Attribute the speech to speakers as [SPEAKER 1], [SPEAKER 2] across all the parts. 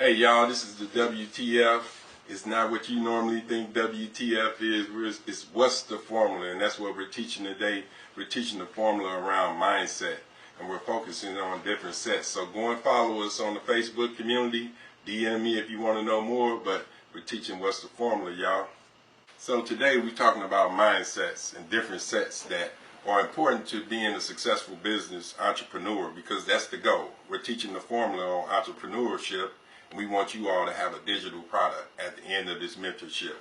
[SPEAKER 1] Hey y'all, this is the WTF. It's not what you normally think WTF is. It's what's the formula, and that's what we're teaching today. We're teaching the formula around mindset, and we're focusing on different sets. So go and follow us on the Facebook community. DM me if you want to know more, but we're teaching what's the formula, y'all. So today we're talking about mindsets and different sets that are important to being a successful business entrepreneur, because that's the goal. We're teaching the formula on entrepreneurship. We want you all to have a digital product at the end of this mentorship.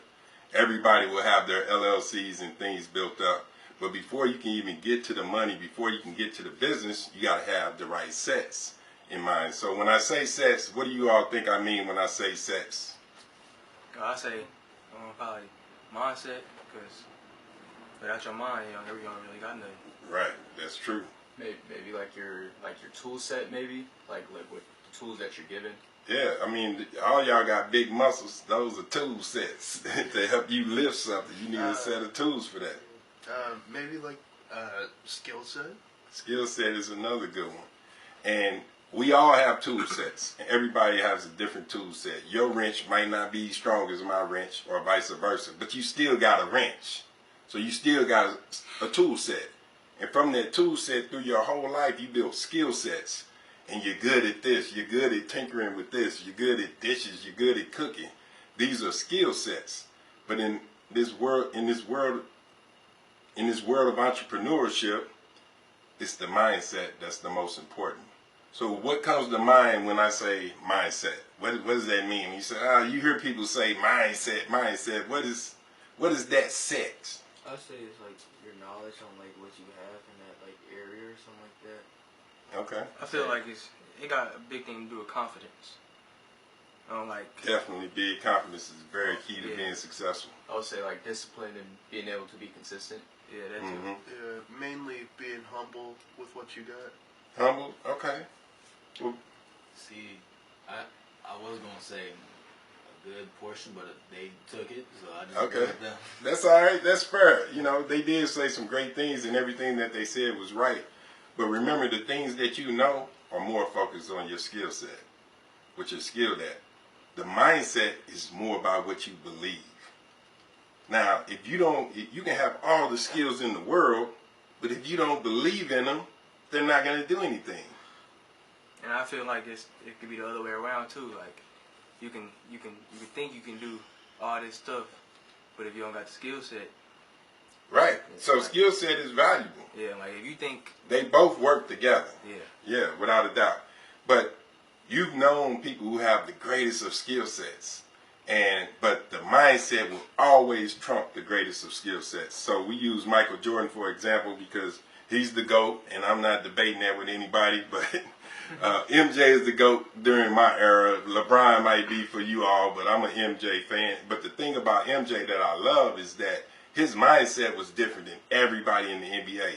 [SPEAKER 1] Everybody will have their LLCs and things built up. But before you can even get to the money, before you can get to the business, you got to have the right sets in mind. So when I say sets, what do you all think I mean when I say sets?
[SPEAKER 2] I say probably mindset, because without your mind, you don't really got nothing.
[SPEAKER 1] Right, that's true.
[SPEAKER 3] Maybe like your tool set, maybe like with the tools that you're given.
[SPEAKER 1] Yeah, I mean, all y'all got big muscles. Those are tool sets to help you lift something. You need a set of tools for that.
[SPEAKER 4] Maybe like skill set.
[SPEAKER 1] Skill set is another good one. And we all have tool sets. And everybody has a different tool set. Your wrench might not be strong as my wrench, or vice versa, but you still got a wrench. So you still got a tool set. And from that tool set, through your whole life, you build skill sets. And you're good at this, you're good at tinkering with this, you're good at dishes, you're good at cooking. These are skill sets. But in this world of entrepreneurship, it's the mindset that's the most important. So what comes to mind when I say mindset? What does that mean? You say, you hear people say mindset. What is that set?
[SPEAKER 3] I say it's like your knowledge on like what you have in that like area or something like that.
[SPEAKER 1] Okay.
[SPEAKER 2] I feel like it got a big thing to do with confidence.
[SPEAKER 1] Definitely, big confidence is very key to being successful.
[SPEAKER 3] I would say like discipline and being able to be consistent.
[SPEAKER 2] Yeah, that too.
[SPEAKER 1] Mm-hmm.
[SPEAKER 4] Yeah, mainly being humble with what you got.
[SPEAKER 1] Humble, okay. Well,
[SPEAKER 5] see, I was gonna say a good portion, but they took it, so I just
[SPEAKER 1] okay.
[SPEAKER 5] with them.
[SPEAKER 1] That's all right. That's fair. You know, they did say some great things, and everything that they said was right. But remember, the things that you know are more focused on your skill set, what you're skilled at. The mindset is more about what you believe. Now, if you can have all the skills in the world, but if you don't believe in them, they're not going to do anything.
[SPEAKER 2] And I feel like it could be the other way around too. Like you can think you can do all this stuff, but if you don't got the skill set.
[SPEAKER 1] Right. So
[SPEAKER 2] like,
[SPEAKER 1] skill set is valuable.
[SPEAKER 2] Yeah, like if you think
[SPEAKER 1] they both work together.
[SPEAKER 2] Yeah.
[SPEAKER 1] Yeah, without a doubt. But you've known people who have the greatest of skill sets, but the mindset will always trump the greatest of skill sets. So we use Michael Jordan for example because he's the GOAT, and I'm not debating that with anybody, but MJ is the GOAT during my era. LeBron might be for you all, but I'm an MJ fan. But the thing about MJ that I love is that his mindset was different than everybody in the NBA.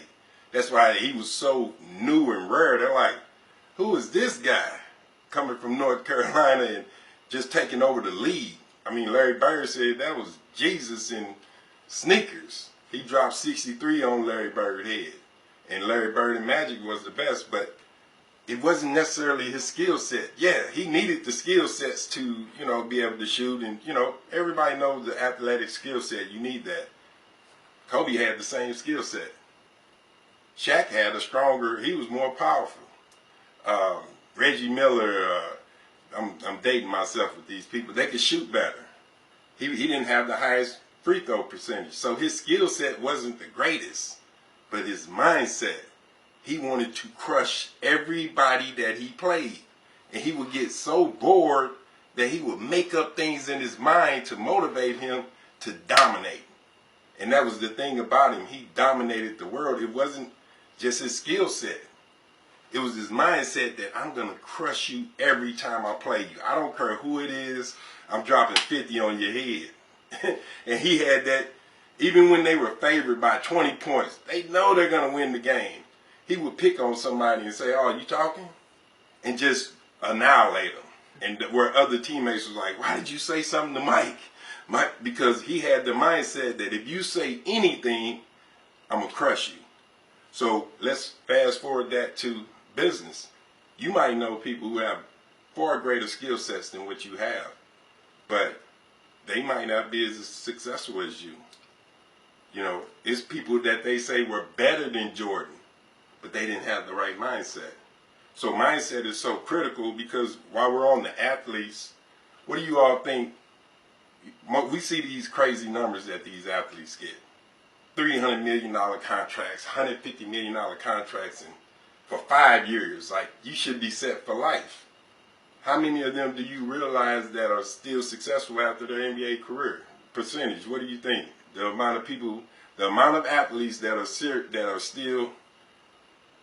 [SPEAKER 1] That's why he was so new and rare. They're like, who is this guy coming from North Carolina and just taking over the league? I mean, Larry Bird said that was Jesus in sneakers. He dropped 63 on Larry Bird's head. And Larry Bird and Magic was the best, but it wasn't necessarily his skill set. Yeah, he needed the skill sets to, be able to shoot. And, everybody knows the athletic skill set. You need that. Kobe had the same skill set. Shaq had he was more powerful. Reggie Miller, I'm dating myself with these people. They could shoot better. He didn't have the highest free throw percentage. So his skill set wasn't the greatest, but his mindset, he wanted to crush everybody that he played. And he would get so bored that he would make up things in his mind to motivate him to dominate. And that was the thing about him. He dominated the world. It wasn't just his skill set. It was his mindset that I'm going to crush you every time I play you. I don't care who it is. I'm dropping 50 on your head. And he had that even when they were favored by 20 points. They know they're going to win the game. He would pick on somebody and say, "Oh, you talking?" And just annihilate them. And where other teammates was like, "Why did you say something to Mike?" Because he had the mindset that if you say anything, I'm going to crush you. So let's fast forward that to business. You might know people who have far greater skill sets than what you have, but they might not be as successful as you. You know, it's people that they say were better than Jordan, but they didn't have the right mindset. So mindset is so critical, because while we're on the athletes, what do you all think? We see these crazy numbers that these athletes get. $300 million contracts, $150 million contracts, and for 5 years. Like, you should be set for life. How many of them do you realize that are still successful after their NBA career? Percentage, what do you think? The amount of people, the amount of athletes that are still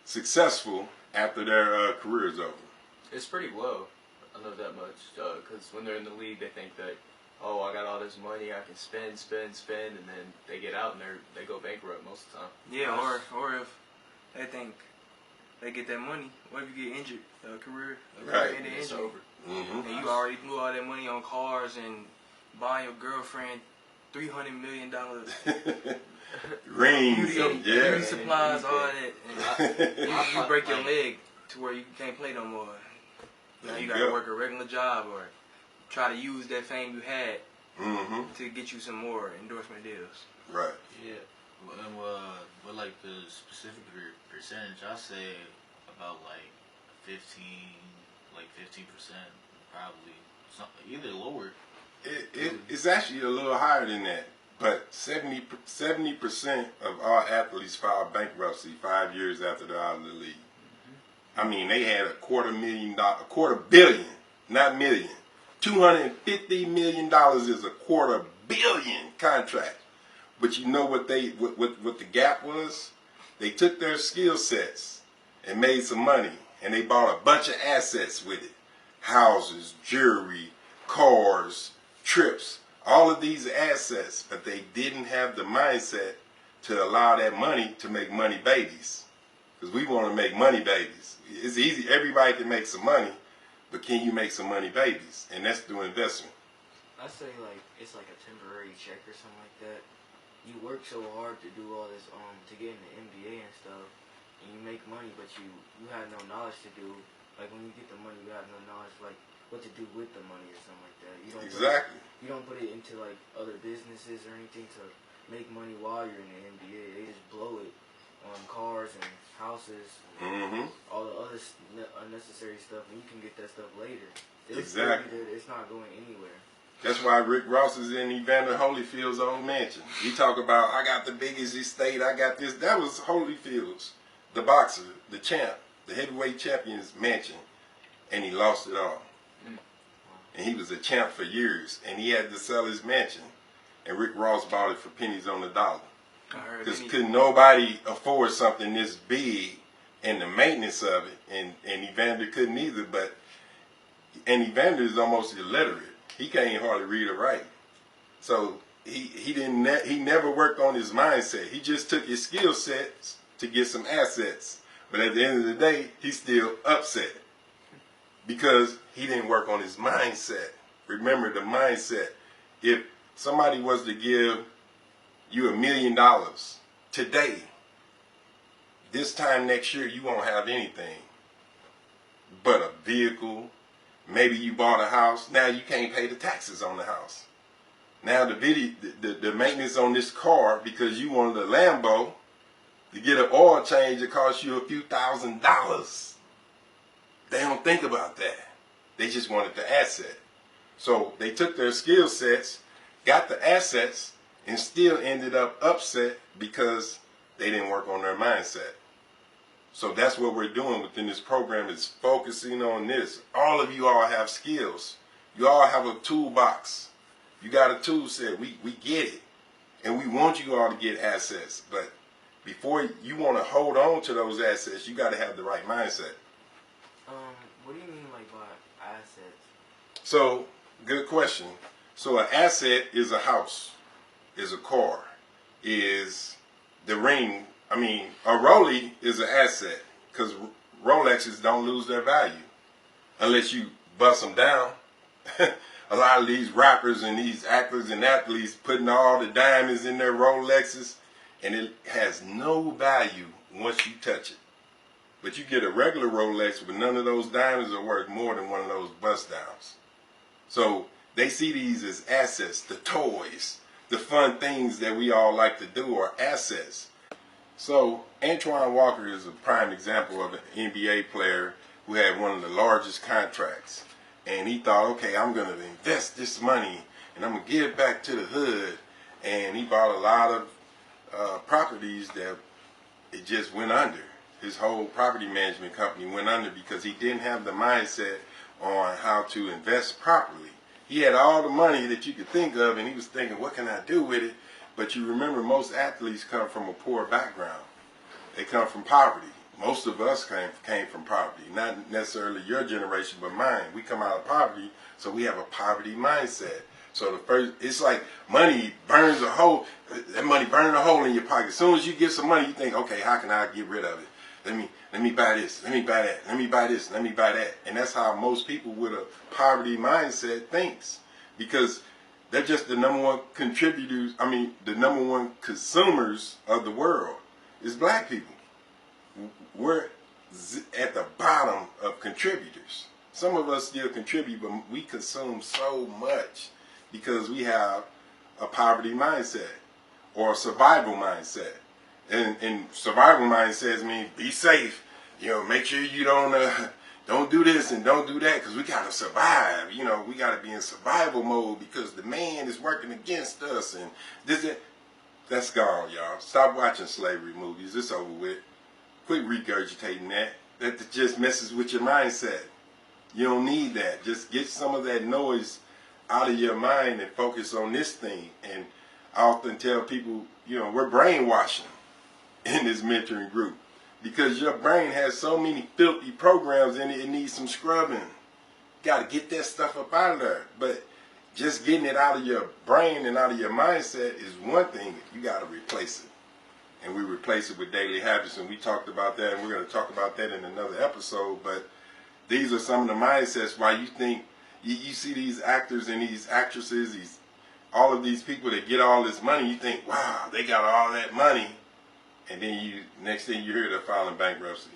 [SPEAKER 1] successful after their career is over.
[SPEAKER 3] It's pretty low. I know that much. Because when they're in the league, they think that, oh, I got all this money, I can spend, and then they get out and they go bankrupt most of the time.
[SPEAKER 2] Yeah, or if they think they get that money, what if you get injured, career,
[SPEAKER 1] Right.
[SPEAKER 2] ended
[SPEAKER 3] It's
[SPEAKER 2] injury,
[SPEAKER 3] over.
[SPEAKER 1] Mm-hmm.
[SPEAKER 2] and you already blew all that money on cars and buying your girlfriend $300 million
[SPEAKER 1] Rings,
[SPEAKER 2] beauty supplies, all that, and
[SPEAKER 1] yeah.
[SPEAKER 2] you break your leg to where you can't play no more. Now you gotta work a regular job or try to use that fame you had
[SPEAKER 1] Mm-hmm.
[SPEAKER 2] to get you some more endorsement deals.
[SPEAKER 1] Right.
[SPEAKER 5] Yeah. And but like the specific percentage, I say about like 15%, probably. Either lower.
[SPEAKER 1] It's actually a little higher than that, but 70% of all athletes file bankruptcy 5 years after they're out of the league. I mean, they had $250 million, not million. $250 million is $250 million contract. But you know what the gap was? They took their skill sets and made some money, and they bought a bunch of assets with it. Houses, jewelry, cars, trips, all of these assets, but they didn't have the mindset to allow that money to make money babies. Because we want to make money babies. It's easy, everybody can make some money, but can you make some money babies? And that's through investment.
[SPEAKER 6] I say like it's like a temporary check or something like that. You work so hard to do all this to get in the NBA and stuff, and you make money, but you have no knowledge to do. Like when you get the money, you have no knowledge like what to do with the money or something like that. You don't
[SPEAKER 1] Exactly.
[SPEAKER 6] you don't put it into like other businesses or anything to make money while you're in the NBA. They just blow it on cars and houses, and all the other unnecessary stuff, and you can get that stuff later.
[SPEAKER 1] Exactly.
[SPEAKER 6] It's not going anywhere.
[SPEAKER 1] That's why Rick Ross is in Evander Holyfield's old mansion. He talk about, I got the biggest estate, I got this. That was Holyfield's, the boxer, the champ, the heavyweight champion's mansion, and he lost it all. And he was a champ for years, and he had to sell his mansion, and Rick Ross bought it for pennies on the dollar. Because couldn't nobody afford something this big and the maintenance of it, and Evander couldn't either. And Evander is almost illiterate. He can't hardly read or write. So he never worked on his mindset. He just took his skill sets to get some assets. But at the end of the day, he's still upset because he didn't work on his mindset. Remember the mindset. If somebody was to give you $1 million today, this time next year you won't have anything but a vehicle. Maybe you bought a house. Now you can't pay the taxes on the house. Now the maintenance on this car, because you wanted a Lambo, to get an oil change, it costs you a few $1,000s. They don't think about that. They just wanted the asset. So they took their skill sets, got the assets, and still ended up upset because they didn't work on their mindset. So that's what we're doing within this program, is focusing on this. All of you all have skills. You all have a toolbox. You got a tool set. We get it. And we want you all to get assets. But before you want to hold on to those assets, you got to have the right mindset.
[SPEAKER 6] What do you mean like by assets?
[SPEAKER 1] So, good question. So an asset is a house, is a car, is the ring. I mean, a Rollie is an asset because Rolexes don't lose their value unless you bust them down. A lot of these rappers and these actors and athletes putting all the diamonds in their Rolexes, and it has no value once you touch it. But you get a regular Rolex with none of those diamonds are worth more than one of those bust downs. So they see these as assets, the toys, the fun things that we all like to do are assets. So Antoine Walker is a prime example of an NBA player who had one of the largest contracts. And he thought, okay, I'm going to invest this money and I'm going to give it back to the hood. And he bought a lot of properties that it just went under. His whole property management company went under because he didn't have the mindset on how to invest properly. He had all the money that you could think of and he was thinking, what can I do with it? But you remember most athletes come from a poor background. They come from poverty. Most of us came from poverty. Not necessarily your generation, but mine. We come out of poverty, so we have a poverty mindset. So it's like money burns a hole. That money burning a hole in your pocket. As soon as you get some money, you think, okay, how can I get rid of it? Let me buy this. Let me buy that. Let me buy this. Let me buy that. And that's how most people with a poverty mindset thinks, because they're just the number one contributors. I mean, the number one consumers of the world is black people. We're at the bottom of contributors. Some of us still contribute, but we consume so much because we have a poverty mindset or a survival mindset. And survival mindsets mean be safe. Make sure you don't do this and don't do that because we got to survive. We got to be in survival mode because the man is working against us and this. That's gone, y'all. Stop watching slavery movies. It's over with. Quit regurgitating that. That just messes with your mindset. You don't need that. Just get some of that noise out of your mind and focus on this thing. And I often tell people, we're brainwashing in this mentoring group because your brain has so many filthy programs in it, it needs some scrubbing. Got to get that stuff up out of there. But just getting it out of your brain and out of your mindset is one thing. You got to replace it. And we replace it with daily habits, and we talked about that, and we're going to talk about that in another episode. But these are some of the mindsets why you think, you see these actors and these actresses, all of these people that get all this money, you think, wow, they got all that money. And then next thing you hear, they're filing bankruptcy.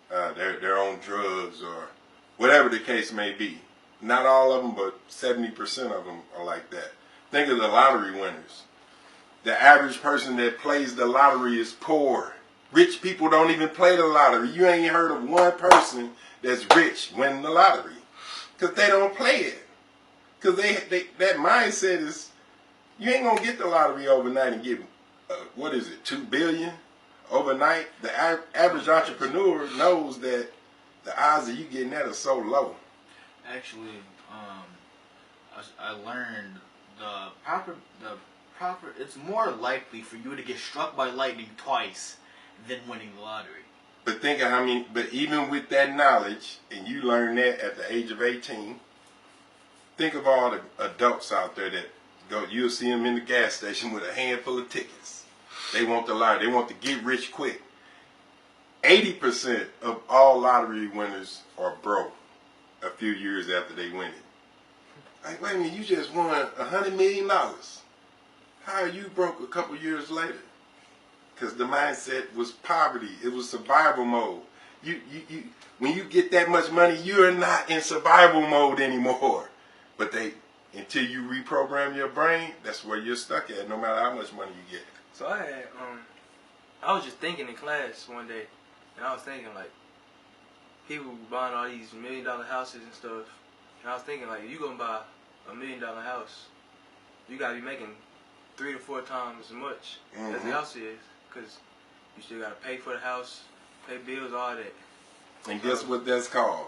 [SPEAKER 1] They're on drugs or whatever the case may be. Not all of them, but 70% of them are like that. Think of the lottery winners. The average person that plays the lottery is poor. Rich people don't even play the lottery. You ain't heard of one person that's rich winning the lottery because they don't play it. Because that mindset is, you ain't going to get the lottery overnight and get, $2 billion overnight. The average entrepreneur knows that the odds of you getting that are so low.
[SPEAKER 5] Actually, I learned the proper. It's more likely for you to get struck by lightning twice than winning the lottery.
[SPEAKER 1] But think of but even with that knowledge, and you learn that at the age of 18, think of all the adults out there that you'll see them in the gas station with a handful of tickets. They want the lottery. They want to get rich quick. 80% of all lottery winners are broke a few years after they win it. Like, wait a minute, you just won $100 million. How are you broke a couple years later? Because the mindset was poverty. It was survival mode. When you get that much money, you're not in survival mode anymore. But until you reprogram your brain, that's where you're stuck at, no matter how much money you get.
[SPEAKER 2] So I was just thinking in class one day, and I was thinking like, people buying all these $1 million houses and stuff, and I was thinking like, if you gonna buy $1 million house, you gotta be making 3 to 4 times as much as the house is, because you still gotta pay for the house, pay bills, all that.
[SPEAKER 1] And guess what that's called?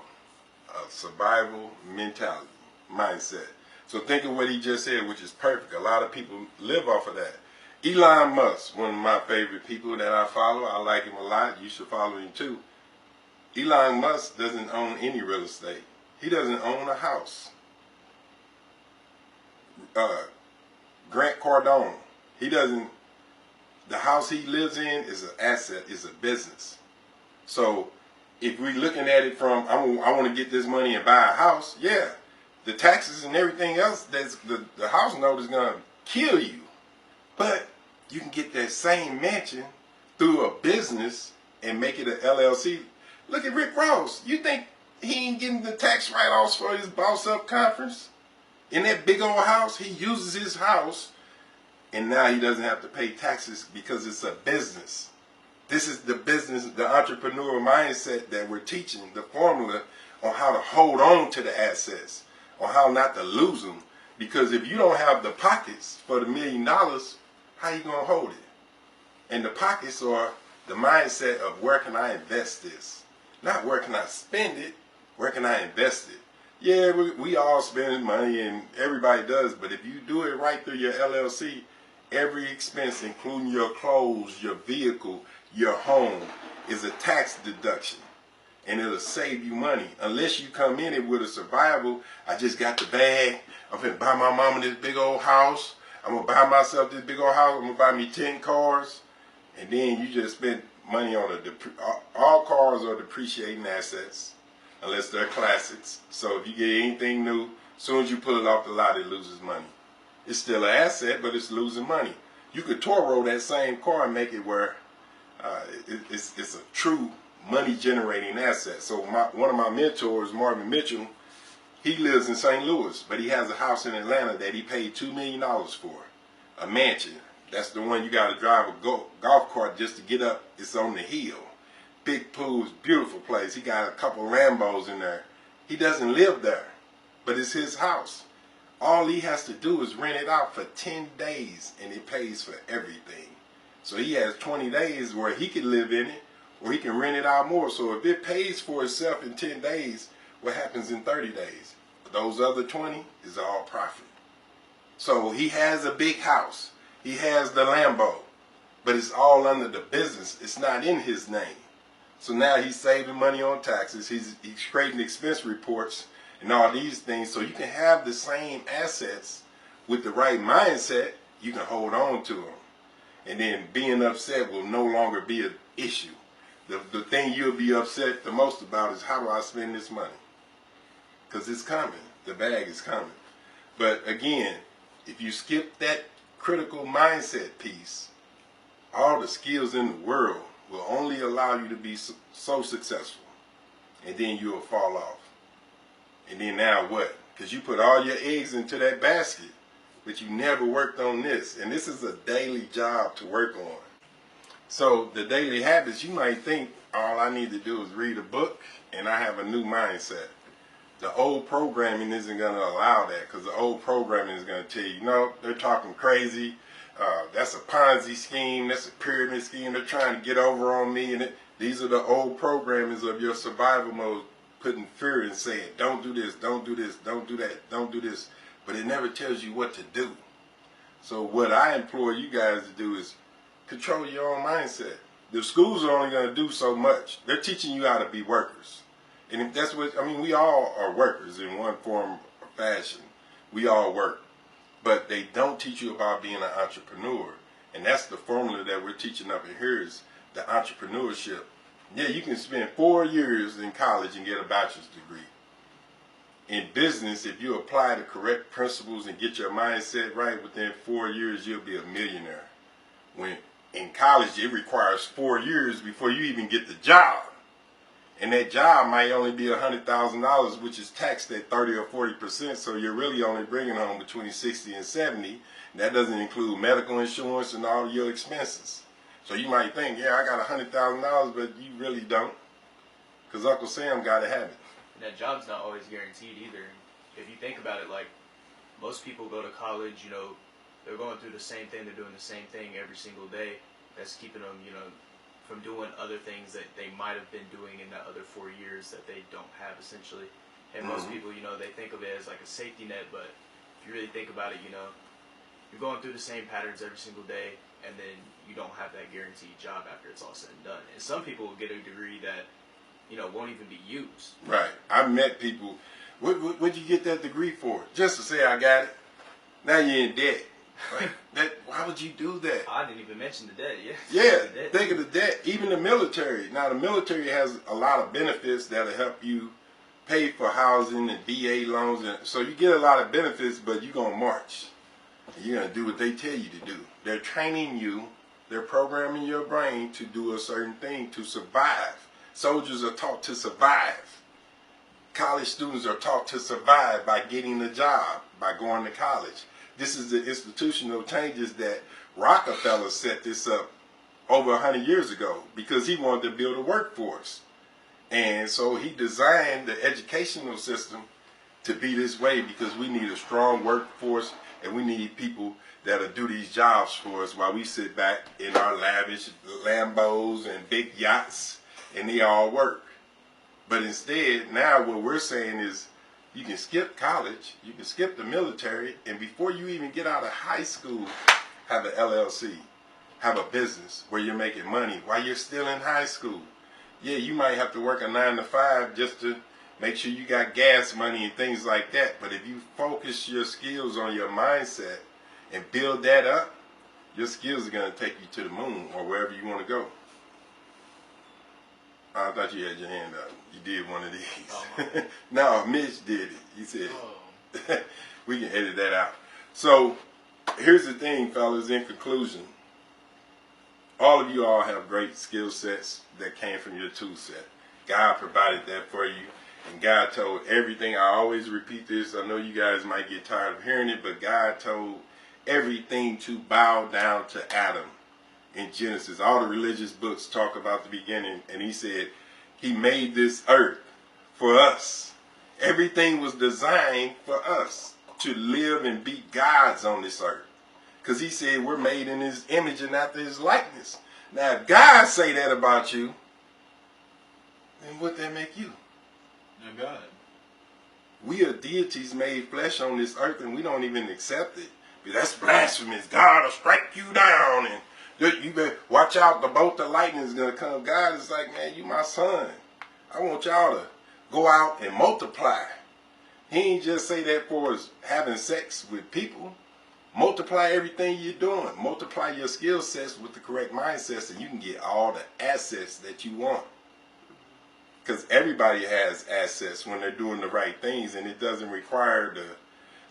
[SPEAKER 1] A survival mentality, mindset. So think of what he just said, which is perfect. A lot of people live off of that. Elon Musk, one of my favorite people that I follow. I like him a lot. You should follow him too. Elon Musk doesn't own any real estate. He doesn't own a house. Grant Cardone, the house he lives in is an asset, is a business. So if we're looking at it from, I want to get this money and buy a house, yeah, the taxes and everything else, the house note is going to kill you. But you can get that same mansion through a business and make it an LLC. Look at Rick Ross. You think he ain't getting the tax write-offs for his boss up conference? In that big old house, he uses his house, and now he doesn't have to pay taxes because it's a business. This is the business, the entrepreneurial mindset that we're teaching, the formula on how to hold on to the assets, on how not to lose them. Because if you don't have the pockets for the $1 million, how you gonna hold it? And the pockets are the mindset of where can I invest this? Not where can I spend it, where can I invest it? Yeah, we all spend money and everybody does, but if you do it right through your LLC, every expense, including your clothes, your vehicle, your home, is a tax deduction. And it'll save you money. Unless you come in it with a survival, I just got the bag, I'm finna buy my mama this big old house, I'm gonna buy myself this big old house, I'm gonna buy me 10 cars, and then you just spend money on all cars are depreciating assets, unless they're classics. So if you get anything new, as soon as you pull it off the lot, it loses money. It's still an asset, but it's losing money. You could Toro that same car and make it where it's a true money-generating asset. So one of my mentors, Marvin Mitchell, he lives in St. Louis, but he has a house in Atlanta that he paid $2 million for, a mansion. That's the one you got to drive a golf cart just to get up. It's on the hill. Big pools, beautiful place. He got a couple Lambos in there. He doesn't live there, but it's his house. All he has to do is rent it out for 10 days, and it pays for everything. So he has 20 days where he can live in it, or he can rent it out more. So if it pays for itself in 10 days, what happens in 30 days? Those other 20 is all profit. So he has a big house. He has the Lambo, but it's all under the business. It's not in his name. So now he's saving money on taxes. He's creating expense reports and all these things. So you can have the same assets with the right mindset. You can hold on to them. And then being upset will no longer be an issue. The thing you'll be upset the most about is, how do I spend this money? Because it's coming. The bag is coming. But again, if you skip that critical mindset piece, all the skills in the world will only allow you to be so successful. And then you'll fall off. And then now what? Because you put all your eggs into that basket, but you never worked on this. And this is a daily job to work on. So the daily habits, you might think all I need to do is read a book and I have a new mindset. The old programming isn't going to allow that, because the old programming is going to tell you, no, they're talking crazy. That's a Ponzi scheme. That's a pyramid scheme. They're trying to get over on me. And these are the old programmings of your survival mode, putting fear and saying, don't do this, don't do this, don't do that, don't do this. But it never tells you what to do. So what I implore you guys to do is control your own mindset. The schools are only going to do so much. They're teaching you how to be workers. And if that's what, I mean, we all are workers in one form or fashion. We all work. But they don't teach you about being an entrepreneur. And that's the formula that we're teaching up in here, is the entrepreneurship. Yeah, you can spend 4 years in college and get a bachelor's degree. In business, if you apply the correct principles and get your mindset right, within 4 years, you'll be a millionaire. When in college, it requires 4 years before you even get the job. And that job might only be $100,000, which is taxed at 30 or 40%. So you're really only bringing home between 60 and 70. And that doesn't include medical insurance and all your expenses. So you might think, yeah, I got $100,000, but you really don't, because Uncle Sam got to have it.
[SPEAKER 3] And that job's not always guaranteed either. If you think about it, like, most people go to college, you know, they're going through the same thing, they're doing the same thing every single day. That's keeping them, you know, from doing other things that they might have been doing in the other 4 years that they don't have, essentially. And most people, you know, they think of it as like a safety net, but if you really think about it, you know, you're going through the same patterns every single day, and then you don't have that guaranteed job after it's all said and done. And some people will get a degree that, you know, won't even be used.
[SPEAKER 1] Right. I've met people, what'd you get that degree for? Just to say I got it. Now you're in debt. Like, why would you do that?
[SPEAKER 3] I didn't even mention the debt,
[SPEAKER 1] Yeah, think of the debt. Even the military. Now, the military has a lot of benefits that'll help you pay for housing and VA loans. And so you get a lot of benefits, but you're going to march. You're going to do what they tell you to do. They're training you. They're programming your brain to do a certain thing to survive. Soldiers are taught to survive. College students are taught to survive by getting a job, by going to college. This is the institutional changes that Rockefeller set this up over 100 years ago because he wanted to build a workforce. And so he designed the educational system to be this way because we need a strong workforce and we need people that'll do these jobs for us while we sit back in our lavish Lambos and big yachts and they all work. But instead, now what we're saying is you can skip college, you can skip the military, and before you even get out of high school, have an LLC, have a business where you're making money while you're still in high school. Yeah, you might have to work a 9 to 5 just to make sure you got gas money and things like that. But if you focus your skills on your mindset and build that up, your skills are going to take you to the moon or wherever you want to go. I thought you had your hand up. You did one of these. Oh. No, Mitch did it. He said, we can edit that out. So here's the thing, fellas, in conclusion. All of you all have great skill sets that came from your tool set. God provided that for you. And God told everything. I always repeat this. I know you guys might get tired of hearing it, but God told everything to bow down to Adam in Genesis. All the religious books talk about the beginning. And he said he made this earth for us. Everything was designed for us to live and be gods on this earth. Because he said we're made in his image and after his likeness. Now, if God say that about you, then what that make you?
[SPEAKER 5] They're God.
[SPEAKER 1] We are deities made flesh on this earth and we don't even accept it. But that's blasphemous. God will strike you down and you better watch out. The bolt of lightning is going to come. God is like, man, you my son. I want y'all to go out and multiply. He ain't just say that for us having sex with people. Multiply everything you're doing. Multiply your skill sets with the correct mindsets and you can get all the assets that you want. Because everybody has assets when they're doing the right things and it doesn't require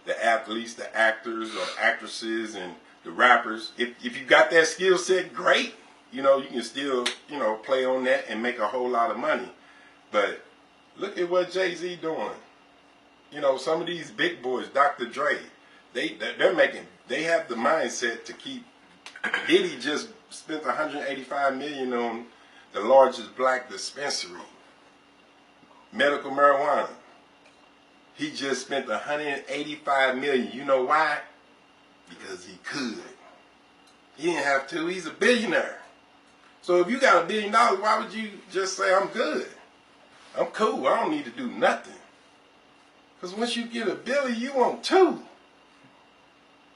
[SPEAKER 1] the athletes, the actors or actresses and the rappers. If you got that skill set, great. You know, you can still, play on that and make a whole lot of money. But look at what Jay-Z doing. Some of these big boys, Dr. Dre, they have the mindset to keep. Diddy just spent $185 million on the largest black dispensary, medical marijuana. He just spent $185 million. You know why? Because he could. He didn't have to. He's a billionaire. So if you got $1 billion, why would you just say I'm good? I'm cool. I don't need to do nothing. Because once you get $1 billion, you want two.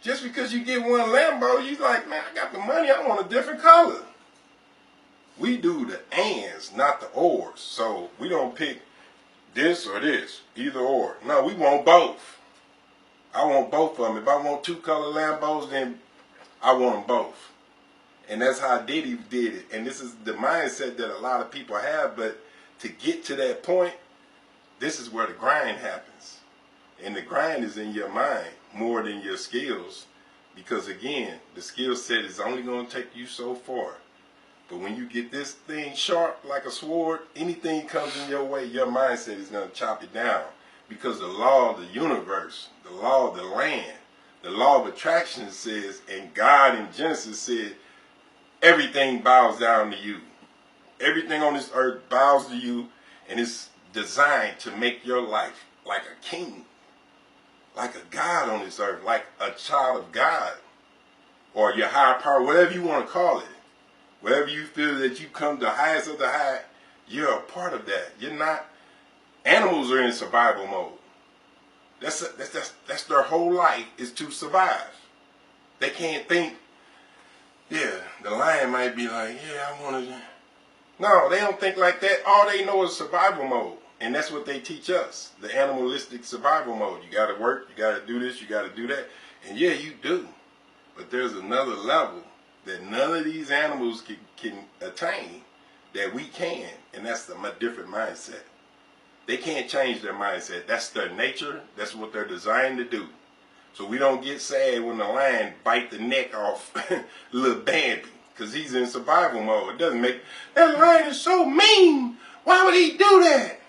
[SPEAKER 1] Just because you get one Lambo, you like, man, I got the money, I want a different color. We do the ands, not the ors. So we don't pick this or this, either or. No, we want both. I want both of them. If I want two color Lambos, then I want them both. And that's how Diddy did it. And this is the mindset that a lot of people have, but to get to that point, this is where the grind happens. And the grind is in your mind more than your skills. Because again, the skill set is only going to take you so far. But when you get this thing sharp like a sword, anything comes in your way, your mindset is going to chop it down. Because the law of the universe, the law of the land, the law of attraction says, and God in Genesis said, everything bows down to you. Everything on this earth bows to you, and it's designed to make your life like a king, like a God on this earth, like a child of God, or your higher power, whatever you want to call it. Wherever you feel that you come the highest of the high, you're a part of that. You're not. Animals are in survival mode. That's their whole life is to survive. They can't think, yeah, the lion might be like, yeah, I want to. No, they don't think like that. All they know is survival mode. And that's what they teach us, the animalistic survival mode. You got to work, you got to do this, you got to do that. And yeah, you do. But there's another level that none of these animals can attain that we can. And that's the different mindset. They can't change their mindset. That's their nature. That's what they're designed to do. So we don't get sad when the lion bite the neck off little Bambi because he's in survival mode. It doesn't make, that lion is so mean. Why would he do that?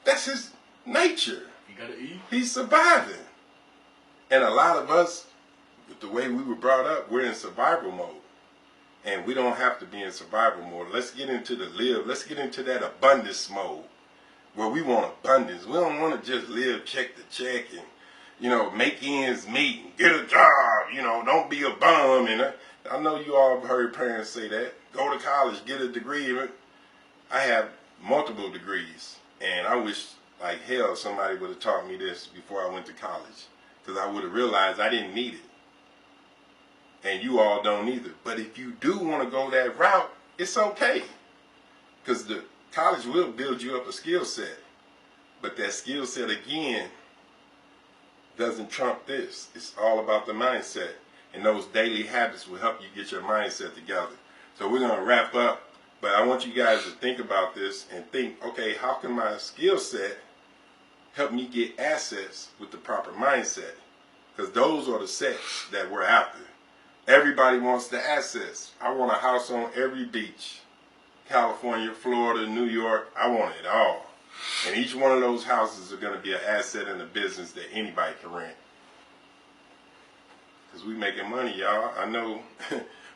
[SPEAKER 1] That's his nature.
[SPEAKER 5] You gotta eat.
[SPEAKER 1] He's surviving. And a lot of us, with the way we were brought up, we're in survival mode. And we don't have to be in survival mode. Let's get into let's get into that abundance mode where we want abundance. We don't want to just live check to check and, make ends meet and get a job, don't be a bum. And I know you all have heard parents say that. Go to college, get a degree. I have multiple degrees. And I wish like hell somebody would have taught me this before I went to college. Because I would have realized I didn't need it. And you all don't either. But if you do want to go that route, it's okay. Because the college will build you up a skill set. But that skill set, again, doesn't trump this. It's all about the mindset. And those daily habits will help you get your mindset together. So we're going to wrap up. But I want you guys to think about this and think, okay, how can my skill set help me get assets with the proper mindset? Because those are the sets that we're after. Everybody wants the assets. I want a house on every beach. California, Florida, New York. I want it all. And each one of those houses are going to be an asset in a business that anybody can rent. Because we making money, y'all. I know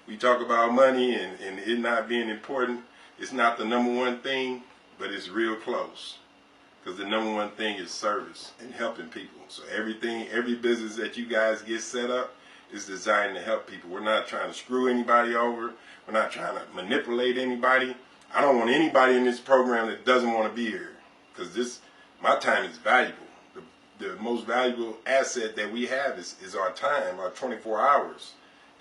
[SPEAKER 1] we talk about money and it not being important. It's not the number one thing, but it's real close. Because the number one thing is service and helping people. So every business that you guys get set up is designed to help people. We're not trying to screw anybody over. We're not trying to manipulate anybody. I don't want anybody in this program that doesn't want to be here. Because my time is valuable. The most valuable asset that we have is our time, our 24 hours.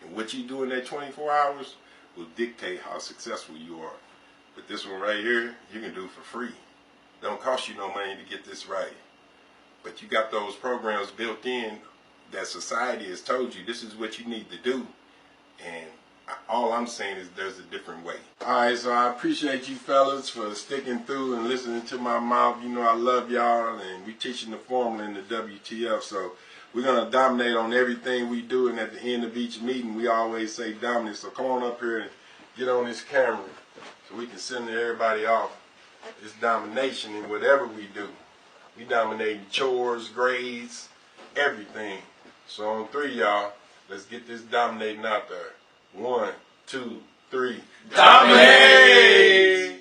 [SPEAKER 1] And what you do in that 24 hours will dictate how successful you are. But this one right here, you can do for free. Don't cost you no money to get this right. But you got those programs built in that society has told you this is what you need to do. And all I'm saying is there's a different way. All right, so I appreciate you fellas for sticking through and listening to my mouth. You know I love y'all, and we teaching the formula in the WTF. So we're going to dominate on everything we do, and at the end of each meeting, we always say dominate. So come on up here and get on this camera so we can send everybody off. It's domination in whatever we do. We dominating chores, grades, everything. So on 3, y'all, let's get this dominating out there. 1, 2, 3. Dominate!